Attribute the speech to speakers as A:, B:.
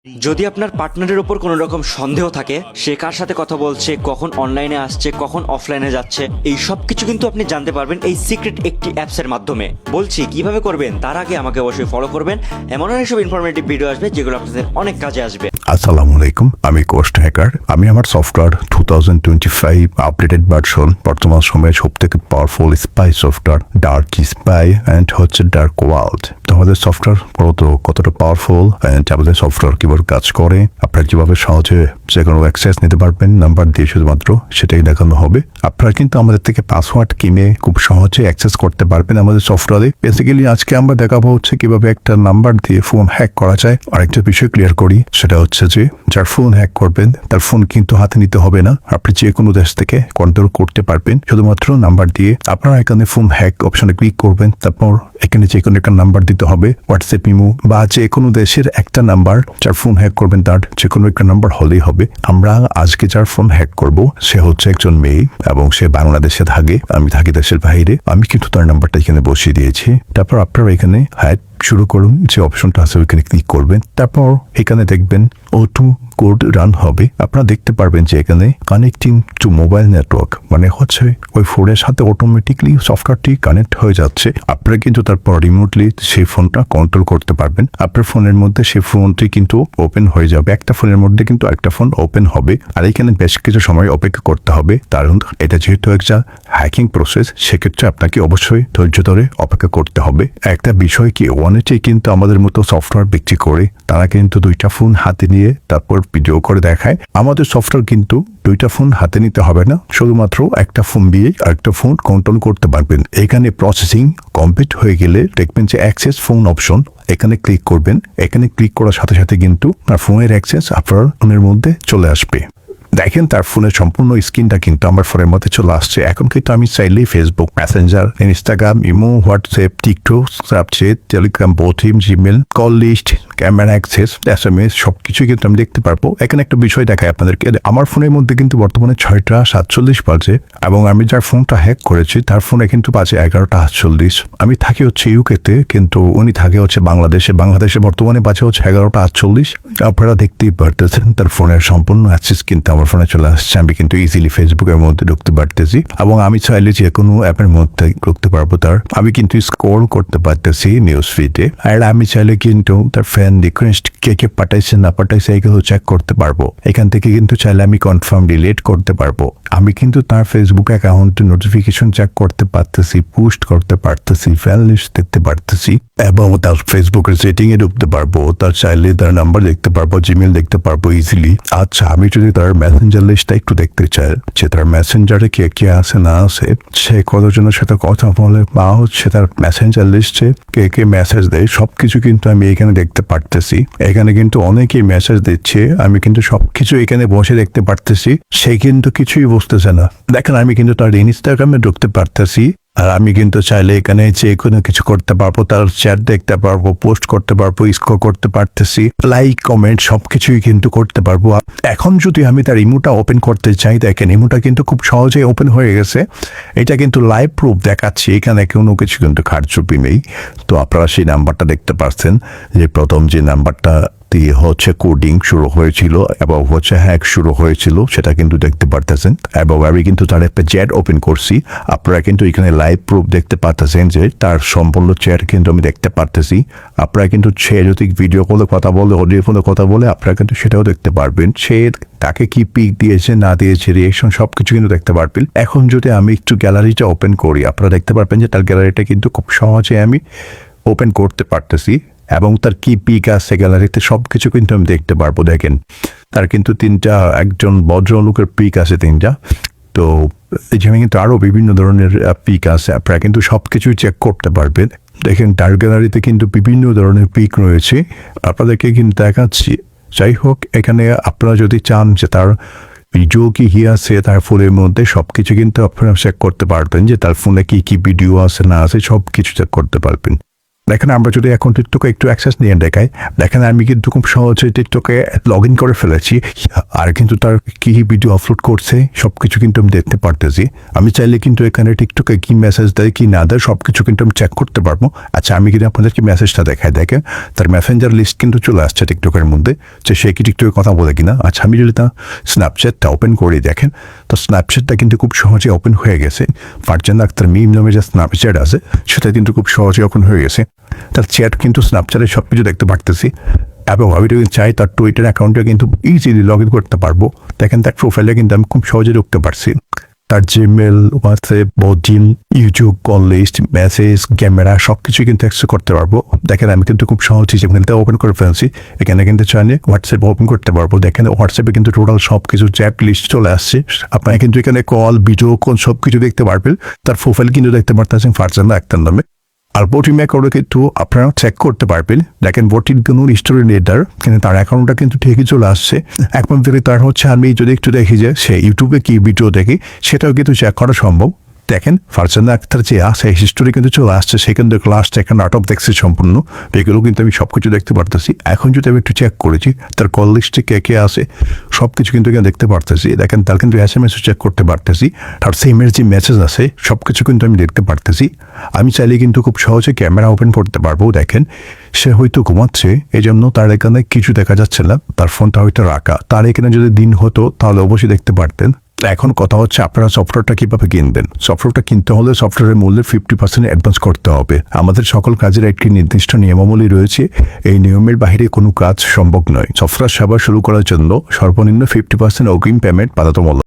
A: যদি আপনার পার্টনারের ওপর কোনো রকম সন্দেহ থাকে, সে কার সাথে কথা বলছে, কখন অনলাইনে আসছে, কখন অফলাইনে যাচ্ছে, এই সব কিছু কিন্তু আপনি জানতে পারবেন এই সিক্রেট একটি অ্যাপসের মাধ্যমে। বলছি কিভাবে করবেন, তার আগে আমাকে অবশ্যই ফলো করবেন। এমন অনেক সব ইনফরমেটিভ ভিডিও আসবে যেগুলো আপনাদের অনেক কাজে আসবে।
B: আসসালামু আলাইকুম, আমি কোস্ট হ্যাকার। আমি আমার সফটওয়্যার 2025 আপডেটেড ভার্সন, বর্তমান সময়ে সব থেকে powerful spy software dark spy and হচ্ছে ডার্ক ওয়ার্ল্ড। আমাদের সফটওয়্যার কতটা পাওয়ারফুল অ্যান্ড আমাদের সফটওয়্যার কিভাবে কাজ করে, আপনারা কিভাবে সহজে যে কোনো অ্যাক্সেস নিতে পারবেন নাম্বার দিয়ে, শুধুমাত্র সেটাই দেখানো হবে। আপনারা কিন্তু আমাদের থেকে পাসওয়ার্ড কিনে খুব সহজে অ্যাক্সেস করতে পারবেন আমাদের সফটওয়্যারে। বেসিক্যালি আজকে আমরা দেখাবো হচ্ছে কিভাবে একটা নাম্বার দিয়ে ফোন হ্যাক করা যায়। আরেকটা বিষয় ক্লিয়ার করি, সেটা হচ্ছে যে যার ফোন হ্যাক করবেন তার ফোন কিন্তু হাতে নিতে হবে না, আপনি যে কোনো দেশ থেকে কন্ট্রোল করতে পারবেন শুধুমাত্র নাম্বার দিয়ে। আপনারা এখানে ফোন হ্যাক অপশনে ক্লিক করবেন, তারপর এখানে যে কোনো একটা নাম্বার দিতে হবে, হোয়াটসঅ্যাপ, ইমো বা যে কোনো দেশের একটা নাম্বার। যার ফোন হ্যাক করবেন তার যে কোনো একটা নাম্বার হলেই হবে। আমরা আজকে যার ফোন হ্যাক করব সে হচ্ছে একজন মেয়ে এবং সে বাংলাদেশে থাকে, আমি থাকি দেশের বাইরে। আমি কিন্তু তার নাম্বারটা এখানে বসিয়ে দিয়েছি। তারপর আপনারা এখানে হ্যাক শুরু করুন, যে অপশনটা আছে ওইখানে ক্লিক করবেন। তারপর এখানে দেখবেন O2 কোড রান হবে। আপনারা দেখতে পারবেন যে এখানে কানেক্টিং টু মোবাইল নেটওয়ার্ক, মানে হচ্ছে ওই ফোনের সাথে অটোমেটিকলি সফটওয়্যারটি কানেক্ট হয়ে যাচ্ছে। আপনারা কিন্তু তারপর রিমোটলি সেই ফোনটা কন্ট্রোল করতে পারবেন। আপনার ফোনের মধ্যে সেই ফোনটি কিন্তু ওপেন হয়ে যাবে। একটা ফোনের মধ্যে কিন্তু একটা ফোন ওপেন হবে। আর এখানে বেশ কিছু সময় অপেক্ষা করতে হবে, কারণ এটা যেহেতু একটা হ্যাকিং প্রসেস, সেক্ষেত্রে আপনাকে অবশ্যই ধৈর্য ধরে অপেক্ষা করতে হবে। একটা বিষয় কি, অনেকেই কিন্তু আমাদের মতো সফটওয়্যার বিক্রি করে, তারা কিন্তু দুইটা ফোন হাতে নিয়ে তারপর ভিডিও করে দেখায়। আমাদের সফটওয়্যার কিন্তু দুইটা ফোন হাতে নিতে হবে না, শুধুমাত্র একটা ফোন দিয়ে আরেকটা ফোন কন্ট্রোল করতে পারবেন। এখানে প্রসেসিং কমপ্লিট হয়ে গেলে দেখবেন যে অ্যাক্সেস ফোন অপশন, এখানে ক্লিক করবেন। এখানে ক্লিক করার সাথে সাথে কিন্তু আপনার ফোনের অ্যাক্সেস আপনার ফোনের মধ্যে চলে আসবে। দেখেন তার ফোনের সম্পূর্ণ স্ক্রিনটা কিন্তু আমার ফোনের মধ্যে চলে আসছে। এখন কিন্তু আমি চাইলেই Facebook, Messenger, Instagram, imo, WhatsApp, TikTok, Snapchat, Telegram, বোথিম, Gmail, call list, camera access, SMS সবকিছুই কিন্তু আমি দেখতে পারবো। এখানে একটা বিষয় দেখায় আপনাদেরকে, আমার ফোনের মধ্যে কিন্তু বর্তমানে 6টা 47 বাজে এবং আমি যার ফোনটা হ্যাক করেছি তার ফোনে কিন্তু বাজে 11টা 48। আমি থাকি হচ্ছে ইউকেতে, কিন্তু উনি থাকে হচ্ছে বাংলাদেশে। বাংলাদেশে বর্তমানে বাজে হচ্ছে 11টা 48। আপনারা দেখতেই পারতেছেন তার ফোনের সম্পূর্ণ অ্যাক্সেস কিন্তু আমার ফোনে চলে আসছে। আমি কিন্তু ইজিলি ফেসবুকের মধ্যে ঢুকতে পারতেছি এবং আমি চাইলে যে কোনো অ্যাপের মধ্যে ঢুকতে পারবো। তার আমি কিন্তু স্ক্রল করতে পারতেছি নিউজ ফিডে। আর আমি চাইলে কিন্তু তার ফ্রেন্ড রিকোয়েস্ট কে কে পাঠাইছে না পাঠাইছে এগুলো চেক করতে পারবো। এখান থেকে কিন্তু চাইলে আমি কনফার্ম ডিলিট করতে পারবো। আমি কিন্তু তার ফেসবুক অ্যাকাউন্টে নোটিফিকেশন চেক করতে পারতেছি, পোস্ট করতে পারতেছি, ফ্রেন্ড লিস্ট দেখতে পারতেছি এবং তার ফেসবুকের সেটিং এ ঢুকতে পারবো। তার চাইলে তার নাম্বার দেখতে পারবো, জিমেল দেখতে পারবো ইজিলি। আচ্ছা, আমি যদি তার মেসেঞ্জার লিস্টটা একটু দেখতে চাই, যে তার মেসেঞ্জারে কে কে আছে না আছে, সে কতজনের সাথে কথা বলে বা হচ্ছে তার মেসেঞ্জার লিস্টে কে কে মেসেজ দেয়, সবকিছু কিন্তু আমি এখানে দেখতে পারতেছি। এখানে কিন্তু অনেকেই মেসেজ দিচ্ছে, আমি কিন্তু সবকিছু এখানে বসে দেখতে পারতেছি। সে কিন্তু কিছুই বুঝতেছে না। দেখেন আমি কিন্তু তার ইনস্টাগ্রামে ঢুকতে পারতেছি, আর আমি কিন্তু চাইলে এখানে যে কোনো কিছু করতে পারবো, তার চ্যাট দেখতে পারবো, পোস্ট করতে পারবো, স্কোর করতে পারতেছি, লাইক কমেন্ট সবকিছুই কিন্তু করতে পারবো। এখন যদি আমি তার ইমোটা ওপেন করতে চাই, দেখেন ইমোটা কিন্তু খুব সহজেই ওপেন হয়ে গেছে। এটা কিন্তু লাইভ প্রুফ দেখাচ্ছি, এখানে কোনো কিছু কিন্তু কারচুপি নেই। তো আপনারা সেই নাম্বারটা দেখতে পাচ্ছেন, যে প্রথম যে নাম্বারটা দিয়ে হচ্ছে কোডিং শুরু হয়েছিল এবং হচ্ছে হ্যাক শুরু হয়েছিল, সেটা কিন্তু দেখতে পারতেছেন। এবং আমি কিন্তু তার একটা চ্যাট ওপেন করছি, আপনারা কিন্তু এখানে লাইভ প্রুফ দেখতে পারতেছেন যে তার সম্পূর্ণ চ্যাট কিন্তু আমি দেখতে পারতেছি। আপনারা কিন্তু সে যদি ভিডিও কলে কথা বলে, অডিও ফোনে কথা বলে, আপনারা কিন্তু সেটাও দেখতে পারবেন। সে তাকে কি পিক দিয়েছে না দিয়েছে, রিয়েকশন সবকিছু কিন্তু দেখতে পারবেন। এখন যদি আমি একটু গ্যালারিটা ওপেন করি, আপনারা দেখতে পারবেন যে তার গ্যালারিটা কিন্তু খুব সহজে আমি ওপেন করতে পারতেছি এবং তার কি পিক আছে গ্যালারিতে সবকিছু কিন্তু আমি দেখতে পারবো। দেখেন তার কিন্তু একজন ভদ্রলোকের পিক আছে 3টা। তো এখানে কিন্তু আরো বিভিন্ন ধরনের পিক আছে, আপনারা কিন্তু সবকিছুই চেক করতে পারবেন। দেখেন তার গ্যালারিতে কিন্তু বিভিন্ন ধরনের পিক রয়েছে, আপনাদেরকে কিন্তু দেখাচ্ছি। যাই হোক, এখানে আপনারা যদি চান যে তার ভিডিও কি আছে তার ফোনের মধ্যে, সবকিছু কিন্তু আপনারা চেক করতে পারবেন, যে তার ফোনে কি কি ভিডিও আছে না আছে সবকিছু চেক করতে পারবেন। দেখেন আমরা যদি এখন টিকটকে একটু অ্যাক্সেস নিয়ে দেখাই, দেখেন আমি কিন্তু খুব সহজে টিকটকে লগ ইন করে ফেলেছি, আর কিন্তু তার কি ভিডিও আপলোড করছে সব কিছু কিন্তু আমি দেখতে পারতেছি। আমি চাইলে কিন্তু এখানে টিকটকে কি মেসেজ দেয় কি না দেয় সব কিছু কিন্তু আমি চেক করতে পারবো। আচ্ছা আমি কিন্তু আপনাদেরকে মেসেজটা দেখাই, দেখেন তার মেসেঞ্জার লিস্ট কিন্তু চলে আসছে টিকটকের মধ্যে, যে সে কি টিকটকে কথা বলে কিনা। আচ্ছা আমি যদি তার স্ন্যাপচ্যাটটা ওপেন করি, দেখেন তো স্ন্যাপচ্যাটটা কিন্তু খুব সহজে ওপেন হয়ে গেছে। ফারজানা আক্তার মিম নামে যে স্ন্যাপচ্যাট আছে সেটা কিন্তু খুব সহজে ওপেন হয়ে গেছে। তার চ্যাট কিন্তু স্ন্যাপচ্যাটে সব কিছু দেখতে পারতেছি, এবং আমি যদি চাই তার টুইটার অ্যাকাউন্টে কিন্তু ইজিলি লগ ইন করতে পারবো। দেখেন তার প্রোফাইলে কিন্তু আমি খুব সহজে ঢুকতে পারছি। তার জিমেল, হোয়াটসঅ্যাপ, বডিন, YouTube, call list, message, camera সব কিছু কিন্তু অ্যাক্সেস করতে পারবো। দেখেন আমি কিন্তু খুব সহজেই যেখানে ওপেন করে ফেলছি, এখানে কিন্তু চাইলে হোয়াটসঅ্যাপ ওপেন করতে পারবো। দেখেন হোয়াটসঅ্যাপে কিন্তু টোটাল সব কিছু চ্যাট লিস্ট চলে আসছে। আপনারা কিন্তু এখানে কল, ভিডিও, কোন সব কিছু দেখতে পারবেন। তার প্রোফাইল কিন্তু দেখতে পারতেছেন ফারজানা আক্তার নামে। আর বটিম অ্যাকাউন্টে কিন্তু আপনারা চেক করতে পারবেন। দেখেন বটির কোনো স্টোরি নেটার কিন্তু তার অ্যাকাউন্টটা কিন্তু ঠিকই চলে আসছে। এখন যদি তার হচ্ছে আমি যদি একটু দেখি যে সে ইউটিউবে কি ভিডিও দেখি সেটাও কিন্তু চেক করা সম্ভব। দেখেন ফারজানা আক্তার যে আছে হিস্টোরি কিন্তু চলে আসছে, সেখান থেকে লাস্ট একটা নাটক দেখছি সম্পূর্ণ, এগুলো কিন্তু আমি সব কিছু দেখতে পারতেছি। এখন যদি আমি একটু চেক করেছি তার কল লিস্টে কে কে আছে সব কিছু কিন্তু এখানে দেখতে পারতেছি। দেখেন তার কিন্তু SMS চেক করতে পারতেছি, তার সিমের যে মেসেজ আছে সব কিছু কিন্তু আমি দেখতে পারতেছি। আমি চাইলে কিন্তু খুব সহজে ক্যামেরা ওপেন করতে পারবো। দেখেন সে হয়তো ঘুমাচ্ছে, এই জন্য তার এখানে কিছু দেখা যাচ্ছে না, তার ফোনটা হয়তো রাখা। তার এখানে যদি দিন হতো তাহলে অবশ্যই দেখতে পারতেন। এখন কথা হচ্ছে আপনারা সফটওয়্যারটা কিভাবে কিনবেন। সফটওয়্যারটা কিনতে হলে সফটওয়্যারের মূল্যের 50% অ্যাডভান্স করতে হবে। আমাদের সকল কাজের একটি নির্দিষ্ট নিয়মাবলী রয়েছে, এই নিয়মের বাইরে কোনো কাজ সম্ভব নয়। সফটওয়্যার সেবা শুরু করার জন্য সর্বনিম্ন 50% অগ্রিম পেমেন্ট বাধ্যতামূলক।